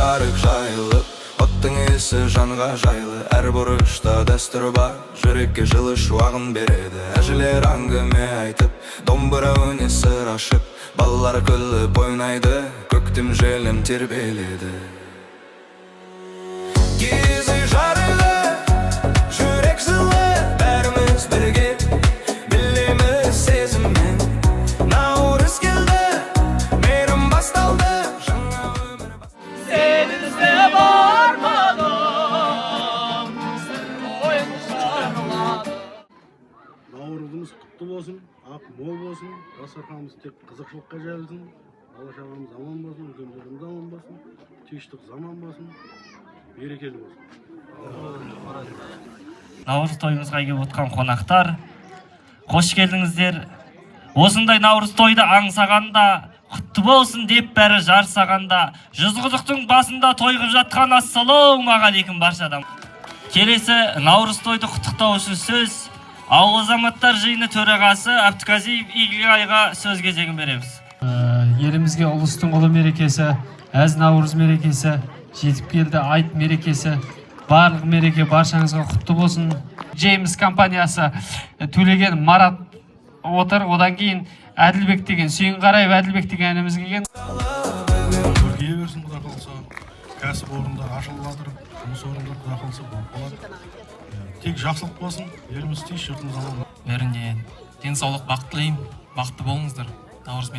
жарық жайылып, оттың есі жанға жайлы. Әр бұрышта дәстүр бар, жүрекке жылы шуағын береді. Әжелер әңгіме айтып, домбыра үні сыр ашып, балалар күліп ойнайды, көктем желім тербеледі. Кезі жарығы, жүрек жылы, бәріміз бірге білеміз сезіммен. Наурыз келді, мейрам басталды, жаңа өмір басталды. Seninizde varmadım, sen oyun şarladım. Nauruzumuz kutlu olsun, ақ мол болсын, дастарханымыз тек қызықшылыққа жайылсын, бала-шағамыз аман болсын, үлкендеріміз аман болсын, тыныштық заман болсын, берекелі болсын. Наурыз тойымызға келіп отқан қонақтар, қош келдіңіздер. Осындай наурыз тойды аңсағанда, құтты болсын деп бәрі жарсағанда, жүзқұдықтың басында тойғып жатқан ассалаумағалейкум баршадан. Келесі наурыз тойды құттықтау үшін сөз ауыл азаматтар жиыны төрағасы Әбдіғазиев Игілайға сөз кезегін береміз. Елімізге ұлыстың ұлы мерекесі, әз наурыз мерекесі, жетіп келді айт мерекесі, барлық мереке баршаңызға құтты болсын. Джеймс компаниясы төлеген Марат отыр, одан кейін Әділбек деген, Сүйінғараев Әділбек деген әніміз келген. Көргейе берсін құда қалса, кәсіп орындар ашылып жатыр, жұмыс орындар құда қалса болып болады. Тек жақсылық болсын, еліміз тиіс, жұртымыз аман. Бәріне денсаулық, бақыт тілеймін. Бақытты болыңыздар. Наурыз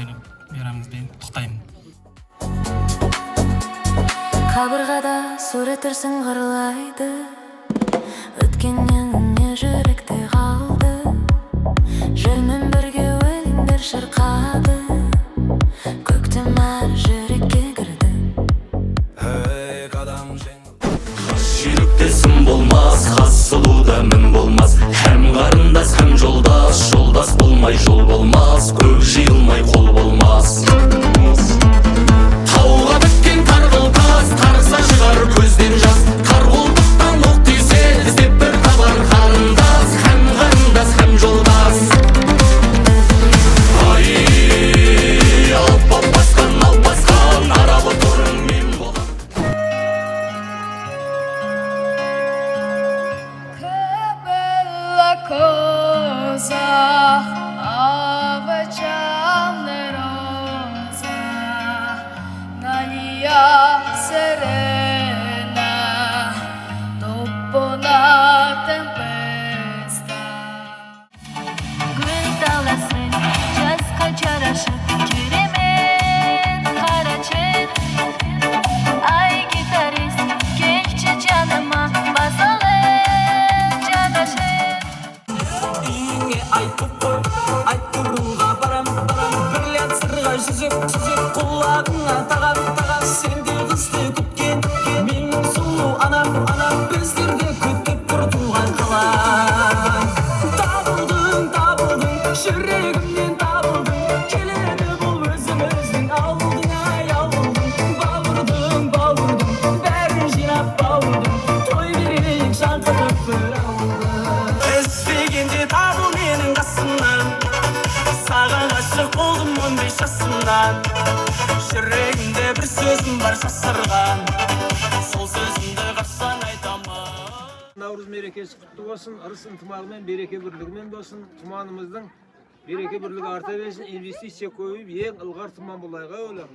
мейрамымызбен құттықтаймын. Қабырғада суреттер сыңғырлайды, өткеннен не жүректе қалды, желмен бірге өлеңдер шырқады, көктем әр жүрекке кірді. Жүректе сын болмас, хас сұлуда мін болмас, һәм қарындас, һәм жолдас, жолдас болмай жол болмас, көк жиылмай қол болмас. Тауға біткен тарғыл тас, тарса шығар көзден жас, тарғылдықтан оқ тисе іздеп бір табар қарындас, һәм қарындас, һәм жолдас. Ай, алып басқан, аралы торың мен болам. Bella cosa, aveciane rosa, Nalia serena, dopo una tempesta. Gül dalası, jaz kaçaraşı, keremen karaçın. Ay gitarist, kekçi canıma, basalım canaşın. Үйіңе айтып қой, айтуға барам, бірлет сырға жүзіп, құлағыңа тағам, сенде қызды күткен, менің сұлу анам, біздерді күтіп тұр туған қалам. Табылдың, жүрегімнен табылдың, келеді бұл өзіміздің ауылдың, ай ауылдың, бауырдың, бәрін жинап бауырдың, той берейік шаңқытып бір ауылдың. Іздегенде табыл менің қасымнан, саған ғашық болдым 15 жасымнан. Жүрегімде бір сөзім бар жасырған, сол сөзімді қашан айтамын. Наурыз мерекесі құтты болсын, ырыс ынтымағымен, береке бірлігімен болсын. Тұманымыздың береке бірлігі арта берсін, инвестиция көбейіп, ең ылғар тұман болайға ойлап.